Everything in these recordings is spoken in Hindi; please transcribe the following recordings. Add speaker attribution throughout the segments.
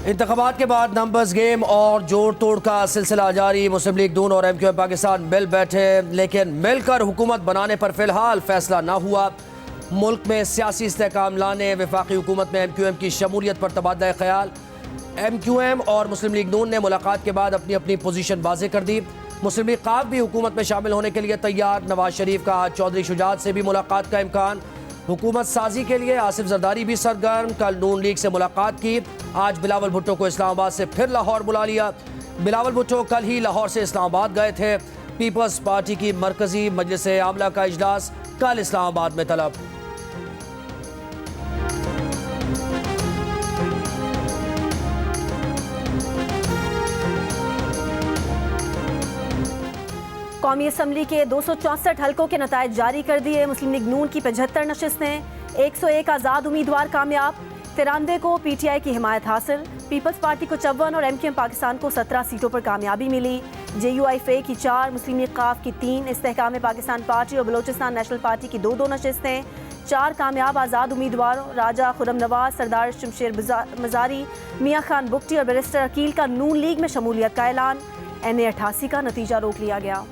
Speaker 1: इंतखाबात के बाद नंबर्स गेम और जोड़ तोड़ का सिलसिला जारी। मुस्लिम लीग नून और MQM पाकिस्तान मिल बैठे, लेकिन मिलकर हुकूमत बनाने पर फिलहाल फैसला न हुआ। मुल्क में सियासी इस्तेहकाम लाने, वफाकी हुकूमत में MQM की शमूलियत पर तबादला ख्याल। MQM और मुस्लिम लीग नून ने मुलाकात के बाद अपनी अपनी पोजीशन वाज़ेह कर दी। मुस्लिम लीग क़ाफ भी हुकूमत में शामिल होने के लिए तैयार। नवाज शरीफ का आज चौधरी शुजात से भी मुलाकात का इम्कान। हुकूमत साजी के लिए आसिफ जरदारी भी सरगर्म। कल नून लीग से मुलाकात की। आज बिलावल भुट्टो को इस्लामाबाद से फिर लाहौर बुला लिया। बिलावल भुट्टो कल ही लाहौर से इस्लामाबाद गए थे। पीपल्स पार्टी की मरकजी मजलिस आमला का इजलास कल इस्लामाबाद में तलब।
Speaker 2: कौमी असम्बली के 264 हलकों के नतायज जारी कर दिए। मुस्लिम लीग नून की 75 नशिस्तें, 101 आज़ाद उम्मीदवार कामयाब, 93 को PTI की हिमायत हासिल। पीपल्स पार्टी को 54 और MQM पाकिस्तान को 17 सीटों पर कामयाबी मिली। JUIFA की 4, मुस्लिम लीग क़ाफ की 3, इस्तेहकाम पाकिस्तान पार्टी और बलोचिस्तान नेशनल पार्टी की 2 नशिस्तें, 4 कामयाब आज़ाद उम्मीदवारों राजा खुरम नवाज, सरदार शमशेर मजारी, मियाँ खान बुगटी और बैरिस्टर अकील का नून लीग में शमूलियत का ऐलान। NA 88 का नतीजा रोक लिया गया।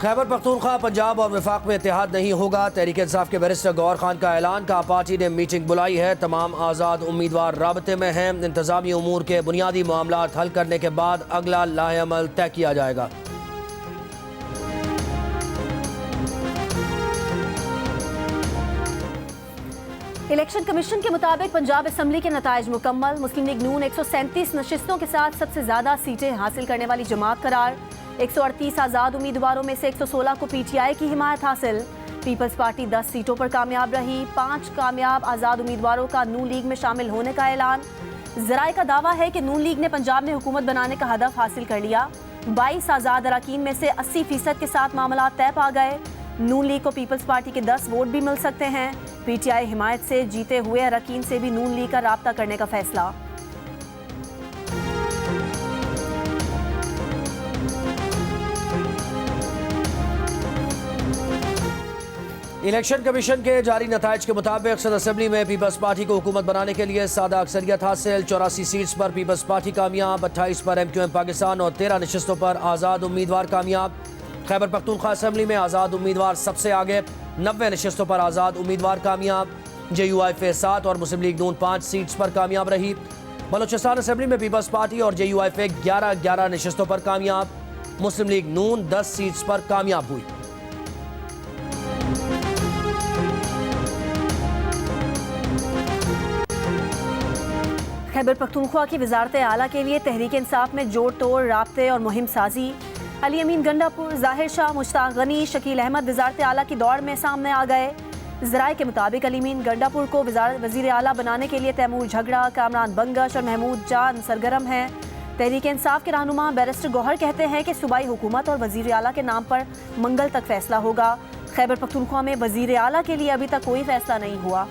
Speaker 1: खैबर पख्तूनख्वा, पंजाब और वफाक में इत्तेहाद नहीं होगा। तहरीक इंसाफ के बैरिस्टर गौहर खान का ऐलान। कहा पार्टी ने मीटिंग बुलाई है, तमाम आज़ाद उम्मीदवार राबते में हैं। इंतजामी उमूर के बुनियादी मामलात हल करने के बाद अगला लाहेअमल तय किया जाएगा।
Speaker 2: इलेक्शन कमीशन के मुताबिक पंजाब असम्बली के नतायज मुकम्मल। मुस्लिम लीग नून 137 नशिस्तों के साथ सबसे ज़्यादा सीटें हासिल करने वाली जमात करार। 138 आज़ाद उम्मीदवारों में से 116 को PTI की हिमायत हासिल। पीपल्स पार्टी 10 सीटों पर कामयाब रही। 5 कामयाब आज़ाद उम्मीदवारों का नून लीग में शामिल होने का ऐलान। ज़राए का दावा है कि नून लीग ने पंजाब में हुकूमत बनाने का हदफ हासिल कर लिया। 22 आज़ाद अरकान में से 80% के साथ मामला तय पा गए। नून लीग को पीपल्स पार्टी के 10 वोट भी मिल सकते हैं। PTI हिमायत से जीते हुए अरकान से भी नून लीग का राब्ता करने का फैसला।
Speaker 1: इलेक्शन कमीशन के जारी नतायज के मुताबिक सदर असेंबली में पीपल्स पार्टी को हुकूमत बनाने के लिए सादा अक्सरियत हासिल। 84 सीट्स पर पीपल्स पार्टी कामयाब, 28 पर MQM पाकिस्तान और 13 नशिस्तों पर आज़ाद उम्मीदवार कामयाब। खैबर पख्तूनख्वा असेंबली में आज़ाद उम्मीदवार सबसे आगे, 90 नशिस्तों पर आज़ाद उम्मीदवार कामयाब। JUIFA 7 और मुस्लिम लीग नून 5 सीट्स पर कामयाब रही। बलोचिस्तान असेंबली में पीपल्स पार्टी और JUIFA 11 नशिस्तों पर कामयाब। मुस्लिम लीग नून 10 सीट्स पर कामयाब हुई।
Speaker 2: खैबर पख्तूनख्वा की वजारत आला के लिए तहरीक इंसाफ में जोड़ तोड़, राब्ते और मुहिम साजी। अली अमीन गंडापुर, जाहिर शाह, मुश्ताक गनी, शकील अहमद वजारत आला की दौड़ में सामने आ गए। ज़राए के मुताबिक अली अमीन गंडापुर को वज़ीर आला बनाने के लिए तैमूर झगड़ा, कामरान बंगश और महमूद जान सरगर्म हैं। तहरीक इंसाफ के रहनुमा बैरिस्टर गौहर कहते हैं कि सूबाई हुकूमत और वज़ीर आला के नाम पर मंगल तक फैसला होगा। खैबर पख्तूनख्वा में वज़ीर आला के लिए अभी तक कोई फैसला नहीं हुआ।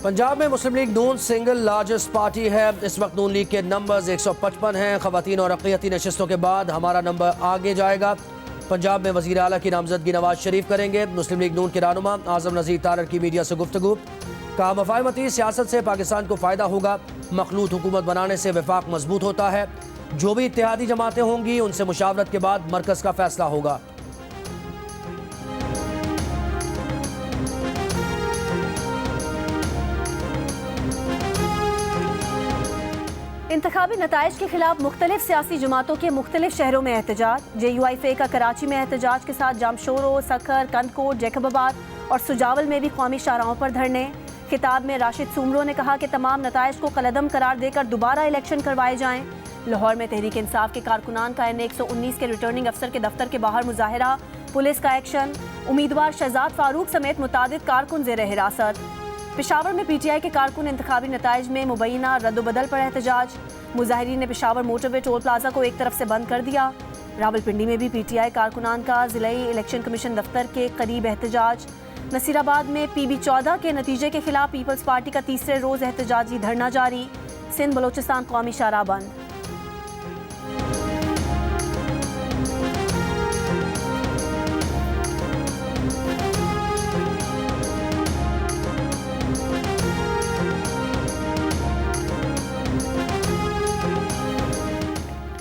Speaker 1: पंजाब में मुस्लिम लीग नून सिंगल लार्जेस्ट पार्टी है। इस वक्त नून लीग के नंबर्स 155 हैं। ख़वातीन और अक़लियती नशिस्तों के बाद हमारा नंबर आगे जाएगा। पंजाब में वज़ीर आला की नामजदगी नवाज शरीफ करेंगे। मुस्लिम लीग नून के रहनुमा आज़म नज़ीर तारड़ की मीडिया से गुफ्तगू। कहा मफाहमती सियासत से पाकिस्तान को फ़ायदा होगा। मखलूत हुकूमत बनाने से वफाक मजबूत होता है। जो भी इत्तेहादी जमातें होंगी उनसे मुशावरत के बाद मरकज़ का फैसला होगा।
Speaker 2: इंतखाबी नतायज के खिलाफ मुख्तलिफ सियासी जमातों के मुख्तलिफ शहरों में एहतजाज। JUIFA का कराची में एहतजाज के साथ जामशोरो, सखर, कंदकोट, जैकबाबाद और सुजावल में भी कौमी शाहराहों पर धरने। खिताब में राशिद सुमरो ने कहा कि तमाम नतायज को कलअदम करार देकर दोबारा इलेक्शन करवाए जाएं। लाहौर में तहरीक इंसाफ के कारकुनान का NA 119 के रिटर्निंग अफसर के दफ्तर के बाहर मुजाहरा, पुलिस का एक्शन। उम्मीदवार शहजाद फारूक समेत मुतादिद कारकुन ज़ेर हिरासत। पेशावर में PTI के कारकुन इंतखाबी नतायज में मुबैना रद्दबदल पर एहतजाज। मुजाहिरीन ने पेशावर मोटरवे टोल प्लाजा को एक तरफ से बंद कर दिया। रावलपिंडी में भी PTI कारकुनान का ज़िलाई इलेक्शन कमीशन दफ्तर के करीब एहतजाज। नसीराबाद में PB-14 के नतीजे के खिलाफ पीपल्स पार्टी का तीसरे रोज एहतजाजी धरना जारी। सिंध बलोचिस्तान कौमी शाहराह बंद।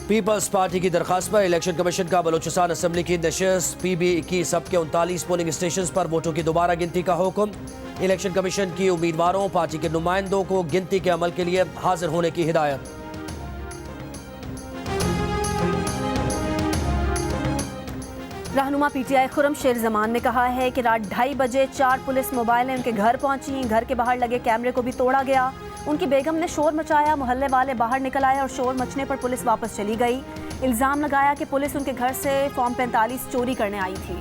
Speaker 1: पीपल्स पार्टी की दरखास्त पर इलेक्शन कमीशन का बलूचिस्तान असम्बली की नशिस्त। PB-21 सब के 39 पोलिंग स्टेशन पर वोटों की दोबारा गिनती का हुक्म। इलेक्शन कमीशन की उम्मीदवारों पार्टी के नुमाइंदों को गिनती के अमल के लिए हाजिर होने की हिदायत।
Speaker 2: रहनुमा PTI खुर्रम शेर जमान ने कहा है कि रात 2:30 बजे 4 पुलिस मोबाइलें उनके घर पहुंची। घर के बाहर लगे कैमरे को भी तोड़ा गया। उनकी बेगम ने शोर मचाया। मोहल्ले वाले बाहर निकल आए और शोर मचने पर पुलिस वापस चली गई। इल्जाम लगाया कि पुलिस उनके घर से फॉर्म 45 चोरी करने आई थी।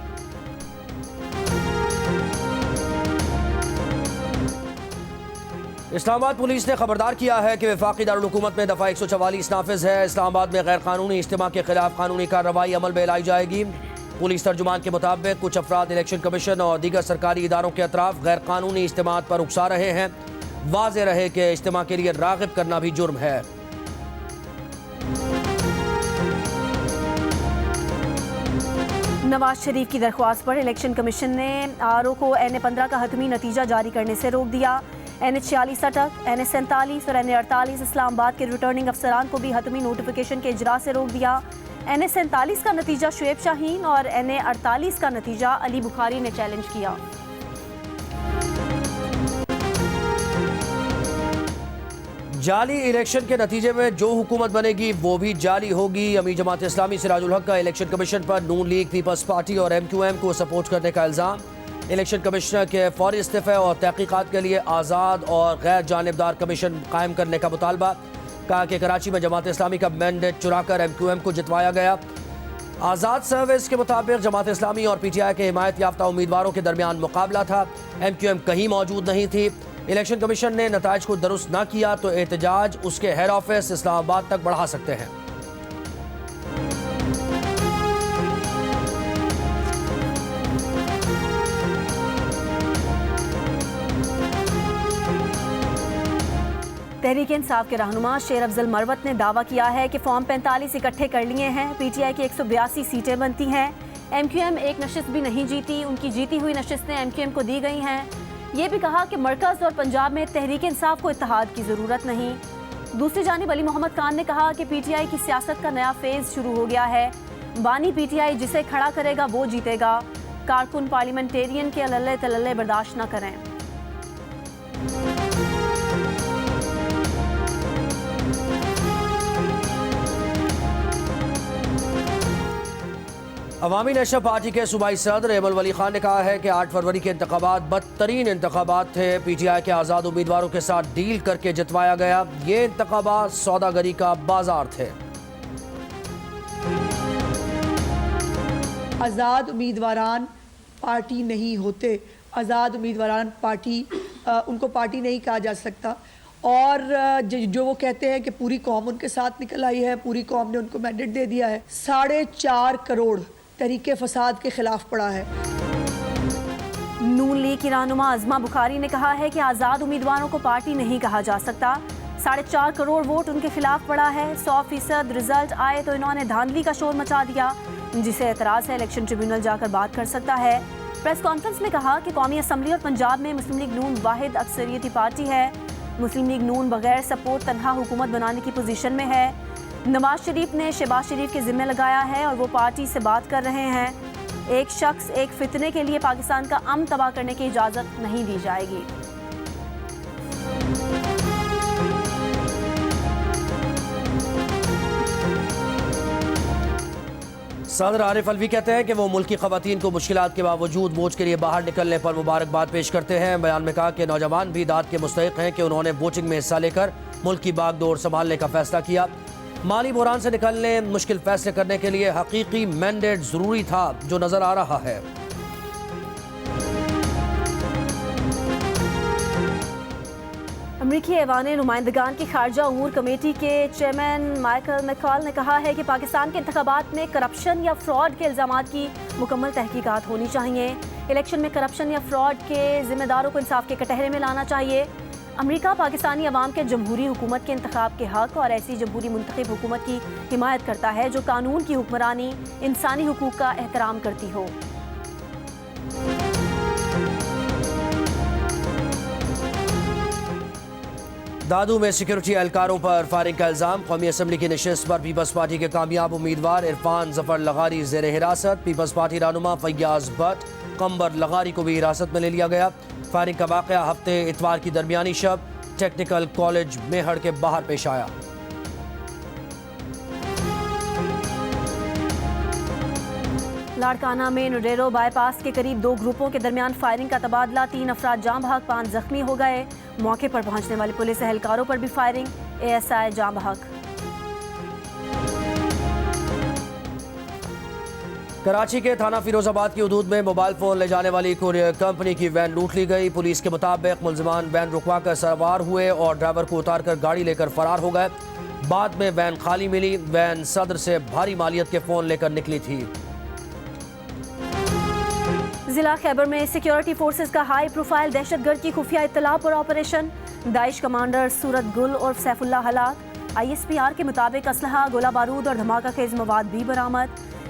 Speaker 1: इस्लामाबाद पुलिस ने खबरदार किया है कि वफाकी दारुल हुकूमत में दफ़ा 144 नाफिज है। इस्लामाबाद में गैर कानूनी इज्तिमा के खिलाफ कानूनी कार्रवाई अमल में लाई जाएगी। पुलिस तर्जुमान के मुताबिक कुछ अफराद इलेक्शन कमीशन और दीगर सरकारी इदारों के अतराफ गैर कानूनी इज्तिमात पर उकसा रहे हैं। वाज़ेह रहे कि इज्तिमा के लिए राग़िब करना भी जुर्म है।
Speaker 2: नवाज शरीफ की दरख्वास्त पर इलेक्शन कमीशन ने RO को NA-15 का हतमी नतीजा जारी करने से रोक दिया। NA-46 अटक, NA-47 और NA-48 इस्लामाबाद के रिटर्निंग अफसरान को भी हतमी नोटिफिकेशन के इजरा से रोक दिया। NA-47 का नतीजा शुएब शाहीन और NA-48 का नतीजा अली बुखारी ने चैलेंज किया।
Speaker 1: जाली इलेक्शन के नतीजे में जो हुकूमत बनेगी वो भी जाली होगी। अमीर जमात इस्लामी सिराजुल हक का इलेक्शन कमीशन पर नून लीग, पीपल्स पार्टी और MQM को सपोर्ट करने का इल्ज़ाम। इलेक्शन कमिश्नर के फौरी इस्तीफ़े और तहकीकात के लिए आज़ाद और गैर जानिबदार कमीशन कायम करने का मुतालबा। कहा कि कराची में जमात इस्लामी का मैंडेट चुराकर MQM को जितवाया गया। आज़ाद सर्विस के मुताबिक जमात इस्लामी और PTI के हिमायत याफ्ता उम्मीदवारों के दरमियान मुकाबला था। MQM कहीं मौजूद नहीं थी। इलेक्शन कमीशन ने नताइज को दुरुस्त न किया तो एहतजाज उसके हेड ऑफिस इस्लामाबाद तक बढ़ा सकते हैं।
Speaker 2: तहरीक इंसाफ के रहनुमा शेर अफजल मरवत ने दावा किया है कि फॉर्म 45 इकट्ठे कर लिए हैं। PTI की 182 सीटें बनती हैं। MQM एक नशिस्त भी नहीं जीती। उनकी जीती हुई नशिस्तें MQM को दी गई हैं। ये भी कहा कि मरकज़ और पंजाब में तहरीक इंसाफ को इत्तेहाद की ज़रूरत नहीं। दूसरी जानिब अली मोहम्मद खान ने कहा कि PTI की सियासत का नया फेज़ शुरू हो गया है। बानी PTI जिसे खड़ा करेगा वो जीतेगा। कारकुन पार्लियामेंटेरियन के अल्ले तल्ले बर्दाश्त न करें।
Speaker 1: अवामी नेशनल पार्टी के सूबाई सदर एमल वली खान ने कहा है कि 8 फरवरी के इंतखाबात बदतरीन इंतखाबात थे। PTI के आज़ाद उम्मीदवारों के साथ डील करके जितवाया गया। ये इंतखाबात सौदागरी का बाजार थे।
Speaker 3: आज़ाद उम्मीदवारान पार्टी नहीं होते। आज़ाद उम्मीदवारान पार्टी उनको पार्टी नहीं कहा जा सकता। और जो वो कहते हैं कि पूरी कौम उनके साथ निकल आई है, पूरी कौम ने उनको मैंडेट दे दिया है। 4.5 करोड़ तहरीके फसाद के खिलाफ पड़ा है।
Speaker 2: नून लीग की रहनुमा अज़मा बुखारी ने कहा है कि आज़ाद उम्मीदवारों को पार्टी नहीं कहा जा सकता। 4.5 करोड़ वोट उनके खिलाफ पड़ा है। 100% रिजल्ट आए तो इन्होंने धांधली का शोर मचा दिया। जिसे एतराज़ है इलेक्शन ट्रिब्यूनल जाकर बात कर सकता है। प्रेस कॉन्फ्रेंस में कहा कि कौमी असम्बली और पंजाब में मुस्लिम लीग नून वाहिद अक्सरियती पार्टी है। मुस्लिम लीग नून बगैर सपोर्ट तनहा हुकूमत बनाने की पोजीशन में है। नवाज शरीफ ने शहबाज शरीफ के जिम्मे लगाया है और वो पार्टी से बात कर रहे हैं। एक शख्स एक फितने के लिए पाकिस्तान का अमन तबाह करने की इजाज़त नहीं दी जाएगी।
Speaker 1: सदर आरिफ अलवी कहते हैं कि वो मुल्क की ख़वातीन को मुश्किलात के बावजूद वोट के लिए बाहर निकलने पर मुबारकबाद पेश करते हैं। बयान में कहा कि नौजवान भी दाद के मुस्तहिक हैं कि उन्होंने वोटिंग में हिस्सा लेकर मुल्क की बागडोर संभालने का फैसला किया। माली बुहरान से निकलने, मुश्किल फैसले करने के लिए हकीकी मैंडेट ज़रूरी था जो नज़र आ रहा है।
Speaker 2: अमरीकी ऐवान नुमाइंदगान की खारजा उमूर कमेटी के चेयरमैन माइकल मैकॉल ने कहा है कि पाकिस्तान के इंतखाबात में करप्शन या फ्रॉड के इल्ज़ामात की मुकम्मल तहकीकात होनी चाहिए। इलेक्शन में करप्शन या फ्रॉड के जिम्मेदारों को इंसाफ के कटहरे में लाना चाहिए। अमेरिका पाकिस्तानी अवाम के जमहूरी हुकूमत के इंतखाब के हक और ऐसी जमहूरी मुंतखब हुकूमत की हिमायत करता है जो कानून की हुक्मरानी, इंसानी हुकूक का एहतराम करती हो।
Speaker 1: दादू में सिक्योरिटी एहलकारों पर फायरिंग का इल्जाम। कौमी असम्बली की नशिस्त पर पीपल्स पार्टी के कामयाब उम्मीदवार इरफान जफर लगारी जेर हिरासत। पीपल्स पार्टी रहनुमा फैयाज भट्ट कंबर लगारी को भी हिरासत में ले लिया गया। फायरिंग का वाकया हफ्ते इतवार की दरमियानी शब टेक्निकल कॉलेज मेहड़ के बाहर पेश आया।
Speaker 2: लाड़काना में नुडेरो बाईपास के करीब दो ग्रुपों के दरमियान फायरिंग का तबादला। 3 अफराद जाम बहक, 5 जख्मी हो गए। मौके पर पहुंचने वाले पुलिस एहलकारों पर भी फायरिंग। ASI जाम बहक।
Speaker 1: कराची के थाना फिरोजाबाद की हदूद में मोबाइल फोन ले जाने वाली कुरियर कंपनी की वैन लूट ली गई। पुलिस के मुताबिक मुलजिमान वैन रुकवा कर सवार हुए और ड्राइवर को उतार कर गाड़ी लेकर फरार हो गए। बाद में वैन खाली मिली। वैन सदर से भारी मालियत के फोन लेकर निकली थी।
Speaker 2: जिला खैबर में सिक्योरिटी फोर्सेस का हाई प्रोफाइल दहशतगर्द की खुफिया इत्तला पर ऑपरेशन। दाइश कमांडर सूरत गुल और सैफुल्लाह हलाक। ISPR के मुताबिक असलहा, गोला बारूद और धमाका खेज मवाद भी बरामद।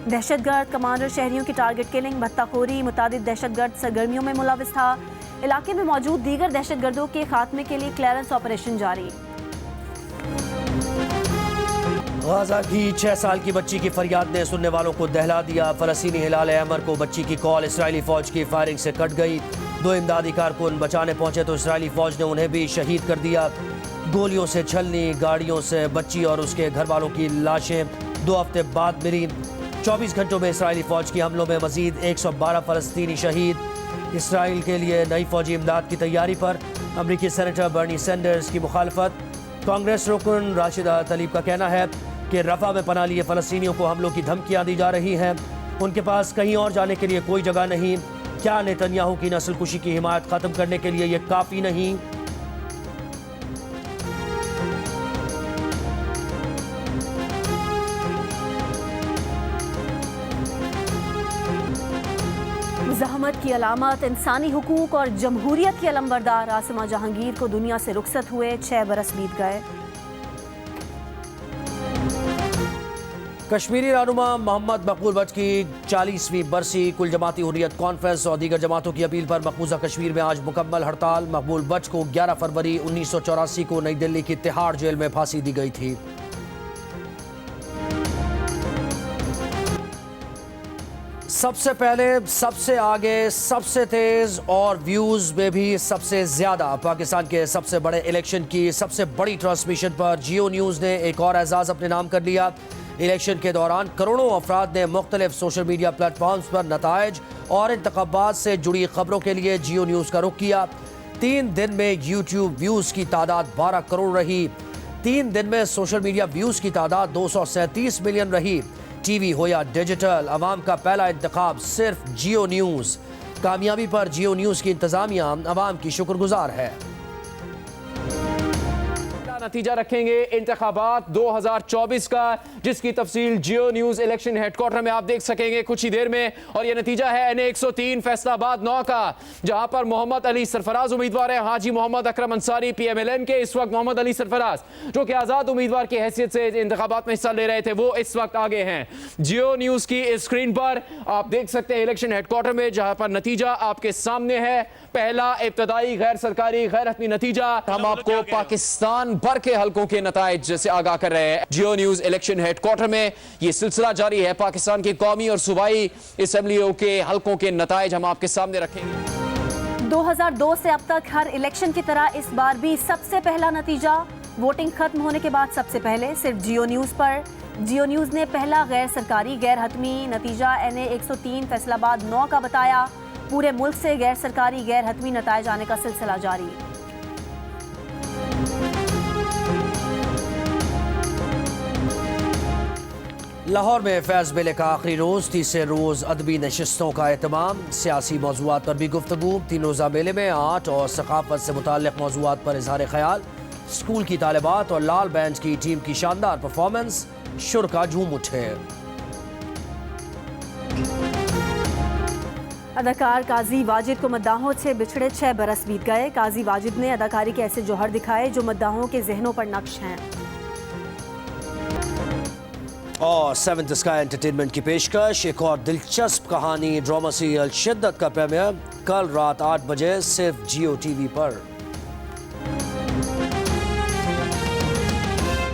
Speaker 2: दहशतगर्द कमांडर शहरियों की टारगेट किलिंग, भत्ताखोरी, मुतादिद दहशतगर्द सरगर्मियों में मुलविस था। इलाके में मौजूद दीगर दहशतगर्दों के खात्मे के लिए क्लियरेंस ऑपरेशन जारी।
Speaker 1: गाजा की 6 साल की बच्ची की फरियाद ने सुनने वालों को दहला दिया। फलस्तीनी हिलाल अहमर को बच्ची की कॉल इसराइली फौज की फायरिंग से कट गई। 2 इमदादी कारकुन बचाने पहुंचे तो इसराइली फौज ने उन्हें भी शहीद कर दिया। गोलियों से छलनी गाड़ियों से बच्ची और उसके घर वालों की लाशें 2 हफ्ते बाद मिली। 24 घंटों में इसराइली फौज के हमलों में मजीद 112 फलस्तीनी शहीद। इसराइल के लिए नई फौजी इमदाद की तैयारी पर अमरीकी सेनेटर बर्नी सैंडर्स की मुखालफत। कांग्रेस रुकन राशिदा तलीब का कहना है कि रफा में पनाह लिए फलस्तीनियों को हमलों की धमकियां दी जा रही हैं। उनके पास कहीं और जाने के लिए कोई जगह नहीं। क्या नेतन्याहू की नस्लकुशी की हिमायत खत्म करने के लिए ये काफ़ी नहीं?
Speaker 2: ज़हमत की अलामत, इंसानी हुकूक और जमहूरियत की अलमबरदार आसिमा जहांगीर को दुनिया से रुखसत हुए 6 बरस बीत गए।
Speaker 1: कश्मीरी रहनुमा मोहम्मद मकबूल बट की 40वीं बरसी कुल जमाती हुर्रियत कॉन्फ्रेंस और दीगर जमातों की अपील पर मकबूजा कश्मीर में आज मुकम्मल हड़ताल। मकबूल बट को 11 फरवरी 1984 को नई दिल्ली की तिहाड़ जेल में फांसी दी गई थी। सबसे पहले, सबसे आगे, सबसे तेज और व्यूज में भी सबसे ज्यादा पाकिस्तान के सबसे बड़े इलेक्शन की सबसे बड़ी ट्रांसमिशन पर जियो न्यूज ने एक और एजाज अपने नाम कर लिया। इलेक्शन के दौरान करोड़ों अफराद ने मुख्तलिफ सोशल मीडिया प्लेटफॉर्म्स पर नताइज और इंतखाबात से जुड़ी खबरों के लिए जियो न्यूज का रुख किया। 3 दिन में यूट्यूब व्यूज की तादाद 12 करोड़ रही। 3 दिन में सोशल मीडिया व्यूज की तादाद 237 मिलियन रही। टीवी हो या डिजिटल, अवाम का पहला इंतखाब सिर्फ जियो न्यूज। कामयाबी पर जियो न्यूज की इंतजामिया अवाम की शुक्रगुजार है।
Speaker 4: नतीजा रखेंगे इंतखाबात 2024 का, जिसकी तफसील जियो न्यूज इलेक्शन हेडक्वार्टर में आप देख सकेंगे कुछ ही देर में। और यह नतीजा है NA 103 फैसलाबाद 9 का, जहां पर मोहम्मद अली सरफराज उम्मीदवार है। हाजी मोहम्मद अकरम अंसारी PMLN के इस वक्त मोहम्मद अली सरफराज, जो कि आजाद उम्मीदवार की हैसियत से इंतखाबात में हिस्सा ले रहे थे, वो इस वक्त आगे हैं। जियो न्यूज की स्क्रीन पर आप देख सकते हैं इलेक्शन हेडक्वार्टर में, जहां पर नतीजा आपके सामने है। पहला इब्तदाई गैर सरकारी गैर हतमी नतीजा। हम आपको पाकिस्तान भर के हलकों के नताइज से आगाह कर रहे हैं। जियो न्यूज इलेक्शन हेडक्वार्टर में यह सिलसिला जारी है। पाकिस्तान की कौमी और सूबाई असेंबलियों के हलकों के नताइज हम आपके सामने रखेंगे।
Speaker 2: 2002 से अब तक हर इलेक्शन की तरह इस बार भी सबसे पहला नतीजा वोटिंग खत्म होने के बाद सबसे पहले सिर्फ जियो न्यूज पर। जियो न्यूज ने पहला गैर सरकारी गैर हतमी नतीजा NA 103 फैसलाबाद 9 का बताया। पूरे मुल्क से गैर सरकारी गैर हतमी नताइज आने का सिलसिला जारी।
Speaker 1: लाहौर में फैज़ मेले का आखिरी रोज़, तीसरे रोज़ अदबी नशिस्तों का एहतमाम। सियासी मौज़ूआत पर भी गुफ्तगू। 3 रोज़ा मेले में आर्ट और सकाफत से मुताल्लिक़ मौज़ूआत पर इज़हार ख्याल। स्कूल की तालिबात और लाल बैंड की टीम की शानदार परफॉर्मेंस, शुरा झूम उठे।
Speaker 2: अदाकार काजी वाजिद को मद्दाहों से बिछड़े 6 बरस बीत गए। काजी वाजिद ने अदाकारी के ऐसे जौहर दिखाए जो मद्दाहों के जहनों पर नक्श हैं।
Speaker 1: और सेवंथ स्काई एंटरटेनमेंट की पेशकश एक और दिलचस्प कहानी ड्रामा सीरियल शिद्दत का प्रीमियर कल रात 8 बजे सिर्फ जियो टीवी पर।